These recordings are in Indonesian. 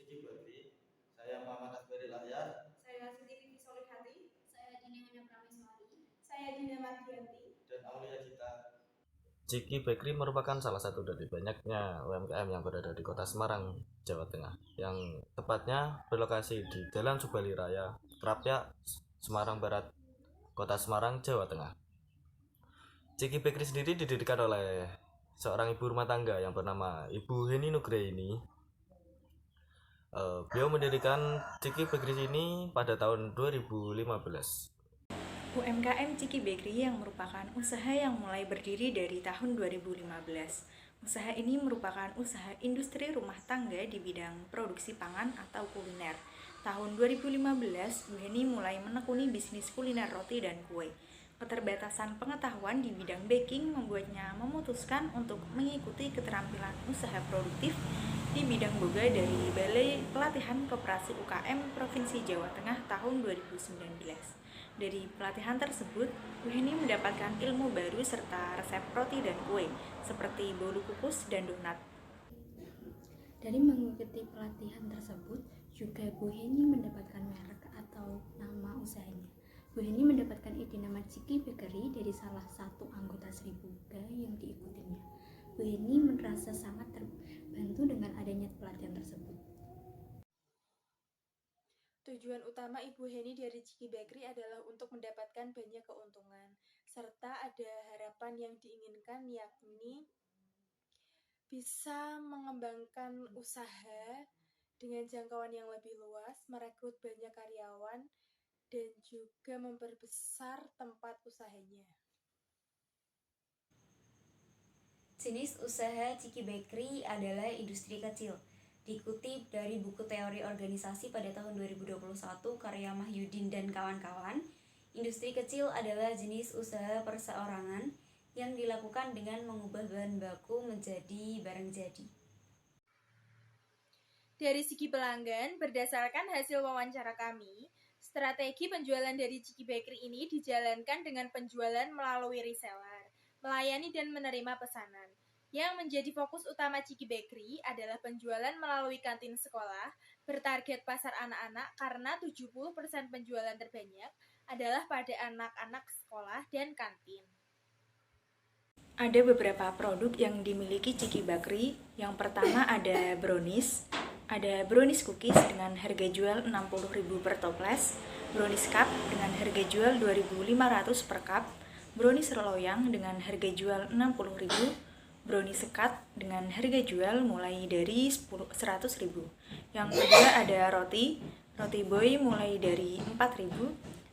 Ciki Bakri. Saya Muhammad Asbari Lahyar. Saya Siti Vivi Solihati. Saya Dina Prameswari. Saya Dina Mardianti. Dan Aulia Cita. Ciki Bakery merupakan salah satu dari banyaknya UMKM yang berada di Kota Semarang, Jawa Tengah, yang tepatnya berlokasi di Jalan Subali Raya, Krapyak, Semarang Barat, Kota Semarang, Jawa Tengah. Ciki Bakery sendiri didirikan oleh seorang ibu rumah tangga yang bernama Ibu Heni Nugraini. Beliau mendirikan Ciki Bakery ini pada tahun 2015. UMKM Ciki Bakery yang merupakan usaha yang mulai berdiri dari tahun 2015. Usaha ini merupakan usaha industri rumah tangga di bidang produksi pangan atau kuliner. Tahun 2015, Bu Heni mulai menekuni bisnis kuliner roti dan kue. Keterbatasan pengetahuan di bidang baking membuatnya memutuskan untuk mengikuti keterampilan usaha produktif di bidang boga dari Balai Pelatihan Koperasi UKM Provinsi Jawa Tengah tahun 2019. Dari pelatihan tersebut, Bu Heni mendapatkan ilmu baru serta resep roti dan kue, seperti bolu kukus dan donat. Dari mengikuti pelatihan tersebut, juga Bu Heni mendapatkan merek atau nama usahanya. Bu Heni mendapatkan ide nama Ciki Bakery dari salah satu anggota Sri Buga yang diikutinya. Bu Heni merasa sangat terbantu dengan adanya pelatihan tersebut. Tujuan utama Ibu Heni dari Ciki Bakery adalah untuk mendapatkan banyak keuntungan, serta ada harapan yang diinginkan, yakni bisa mengembangkan usaha dengan jangkauan yang lebih luas, merekrut banyak karyawan, dan juga memperbesar tempat usahanya. Jenis usaha Ciki Bakery adalah industri kecil. Dikutip dari buku teori organisasi pada tahun 2021 karya Mahyudin dan kawan-kawan, industri kecil adalah jenis usaha perseorangan yang dilakukan dengan mengubah bahan baku menjadi barang jadi. Dari segi pelanggan, berdasarkan hasil wawancara kami, strategi penjualan dari Ciki Bakery ini dijalankan dengan penjualan melalui reseller, melayani dan menerima pesanan. Yang menjadi fokus utama Ciki Bakery adalah penjualan melalui kantin sekolah, bertarget pasar anak-anak karena 70% penjualan terbanyak adalah pada anak-anak sekolah dan kantin. Ada beberapa produk yang dimiliki Ciki Bakery. Yang pertama ada brownies. Ada brownies cookies dengan harga jual 60.000 per toples, brownies cup dengan harga jual 2.500 per cup, brownies loyang dengan harga jual 60.000, brownies sekat dengan harga jual mulai dari 100.000. Yang kedua ada roti boy mulai dari 4.000,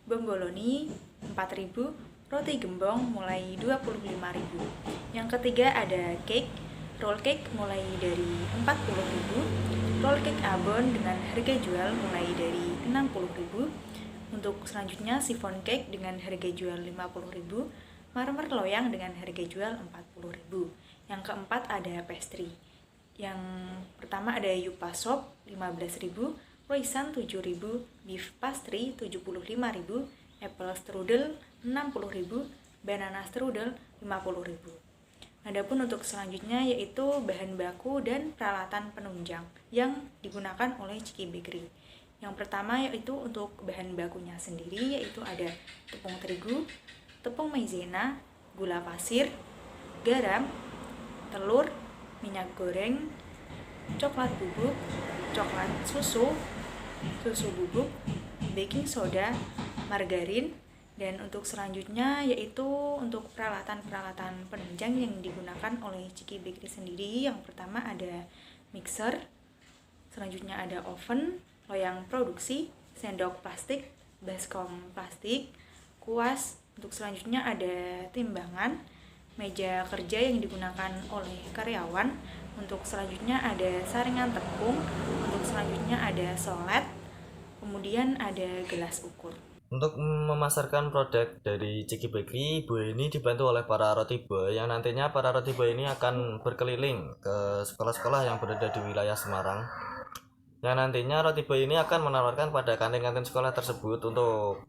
bomboloni 4.000, roti gembong mulai 25.000. Yang ketiga ada roll cake mulai dari 40.000, roll cake abon dengan harga jual mulai dari 60.000. Untuk selanjutnya chiffon cake dengan harga jual 50.000, marmer loyang dengan harga jual 40.000. Yang keempat ada pastry. Yang pertama ada yupa sop 15.000, croissant 7.000, beef pastry 75.000, apple strudel 60.000, banana strudel 50.000. Adapun untuk selanjutnya yaitu bahan baku dan peralatan penunjang yang digunakan oleh Ciki Bakery. Yang pertama yaitu untuk bahan bakunya sendiri yaitu ada tepung terigu, tepung maizena, gula pasir, garam, telur, minyak goreng, coklat bubuk, coklat susu bubuk, baking soda, margarin. Dan untuk selanjutnya yaitu untuk peralatan-peralatan penunjang yang digunakan oleh Ciki Bakery sendiri. Yang pertama ada mixer, selanjutnya ada oven, loyang produksi, sendok plastik, baskom plastik, kuas. Untuk selanjutnya ada timbangan, meja kerja yang digunakan oleh karyawan. Untuk selanjutnya ada saringan tepung, untuk selanjutnya ada solet, kemudian ada gelas ukur. Untuk memasarkan produk dari Ciki Bakery, Bu ini dibantu oleh para roti boy yang nantinya para roti boy ini akan berkeliling ke sekolah-sekolah yang berada di wilayah Semarang. Yang nantinya roti boy ini akan menawarkan pada kantin-kantin sekolah tersebut untuk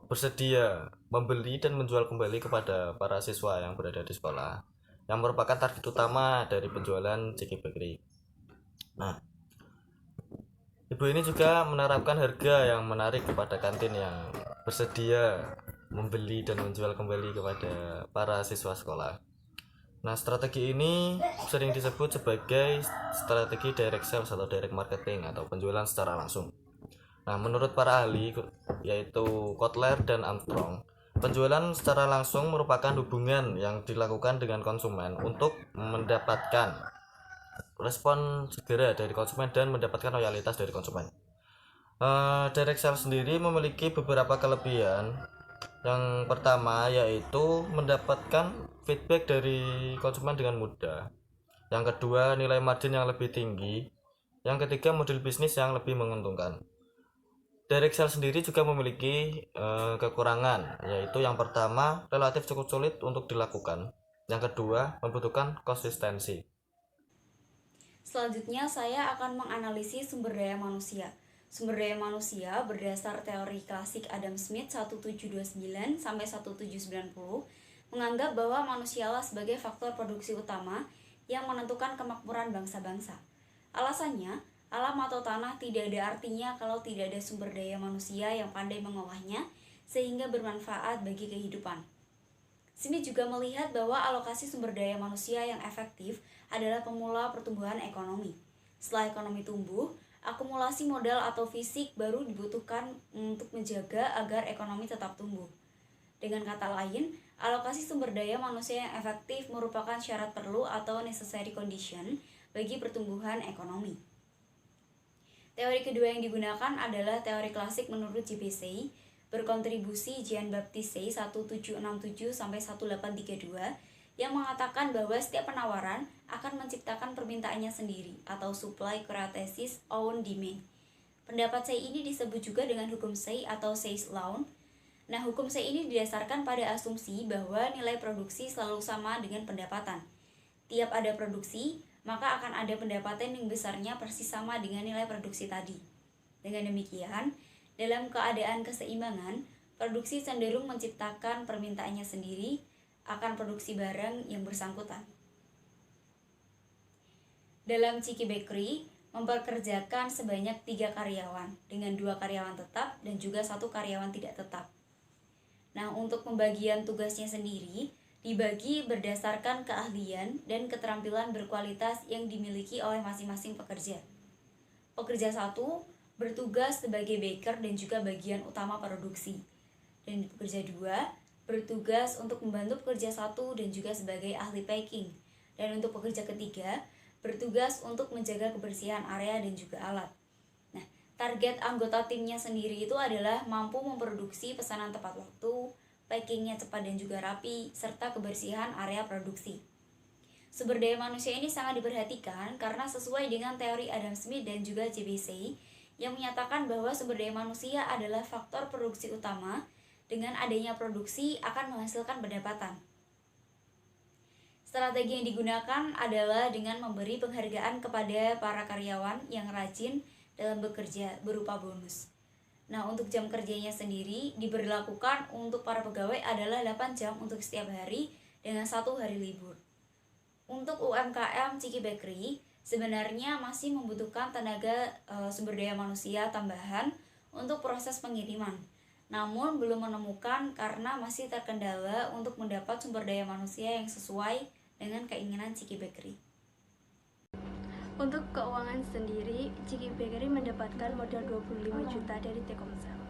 bersedia membeli dan menjual kembali kepada para siswa yang berada di sekolah, yang merupakan target utama dari penjualan Ciki Bakery. Nah, Ibu ini juga menerapkan harga yang menarik kepada kantin yang bersedia membeli dan menjual kembali kepada para siswa sekolah. Nah, strategi ini sering disebut sebagai strategi direct sales atau direct marketing atau penjualan secara langsung. Nah, menurut para ahli yaitu Kotler dan Armstrong, penjualan secara langsung merupakan hubungan yang dilakukan dengan konsumen untuk mendapatkan respon segera dari konsumen dan mendapatkan loyalitas dari konsumen. Direct sales sendiri memiliki beberapa kelebihan. Yang pertama yaitu mendapatkan feedback dari konsumen dengan mudah. Yang kedua, nilai margin yang lebih tinggi. Yang ketiga, model bisnis yang lebih menguntungkan. Direct sales sendiri juga memiliki kekurangan, yaitu yang pertama, relatif cukup sulit untuk dilakukan. Yang kedua, membutuhkan konsistensi. Selanjutnya saya akan menganalisis sumber daya manusia. Sumber daya manusia berdasar teori klasik Adam Smith 1729 sampai 1790 menganggap bahwa manusialah sebagai faktor produksi utama yang menentukan kemakmuran bangsa-bangsa. Alasannya, alam atau tanah tidak ada artinya kalau tidak ada sumber daya manusia yang pandai mengolahnya sehingga bermanfaat bagi kehidupan. Smith juga melihat bahwa alokasi sumber daya manusia yang efektif adalah pemula pertumbuhan ekonomi. Setelah ekonomi tumbuh, akumulasi modal atau fisik baru dibutuhkan untuk menjaga agar ekonomi tetap tumbuh. Dengan kata lain, alokasi sumber daya manusia yang efektif merupakan syarat perlu atau necessary condition bagi pertumbuhan ekonomi. Teori kedua yang digunakan adalah teori klasik menurut J.B. Say, berkontribusi Jean-Baptiste Say 1767 sampai 1832 yang mengatakan bahwa setiap penawaran akan menciptakan permintaannya sendiri atau supply creates own demand. Pendapat Say ini disebut juga dengan hukum Say atau Say's Law. Nah, hukum Say ini didasarkan pada asumsi bahwa nilai produksi selalu sama dengan pendapatan. Tiap ada produksi, maka akan ada pendapatan yang besarnya persis sama dengan nilai produksi tadi. Dengan demikian, dalam keadaan keseimbangan, produksi cenderung menciptakan permintaannya sendiri akan produksi barang yang bersangkutan. Dalam Chiki Bakery, mempekerjakan sebanyak 3 karyawan, dengan 2 karyawan tetap dan juga 1 karyawan tidak tetap. Nah, untuk pembagian tugasnya sendiri, dibagi berdasarkan keahlian dan keterampilan berkualitas yang dimiliki oleh masing-masing pekerja. Pekerja 1 bertugas sebagai baker dan juga bagian utama produksi. Dan pekerja 2 bertugas untuk membantu pekerja 1 dan juga sebagai ahli packing. Dan untuk pekerja ketiga, bertugas untuk menjaga kebersihan area dan juga alat. Nah, target anggota timnya sendiri itu adalah mampu memproduksi pesanan tepat waktu, packingnya cepat dan juga rapi, serta kebersihan area produksi. Sumber daya manusia ini sangat diperhatikan karena sesuai dengan teori Adam Smith dan juga J.B. Say yang menyatakan bahwa sumber daya manusia adalah faktor produksi utama. Dengan adanya produksi akan menghasilkan pendapatan. Strategi yang digunakan adalah dengan memberi penghargaan kepada para karyawan yang rajin dalam bekerja berupa bonus. Nah, untuk jam kerjanya sendiri diberlakukan untuk para pegawai adalah 8 jam untuk setiap hari dengan 1 hari libur. Untuk UMKM Chiki Bakery sebenarnya masih membutuhkan tenaga sumber daya manusia tambahan untuk proses pengiriman. Namun belum menemukan karena masih terkendala untuk mendapat sumber daya manusia yang sesuai dengan keinginan Chiki Bakery. Untuk keuangan sendiri, Chiki Bakery mendapatkan modal 25 juta dari Telkomsel.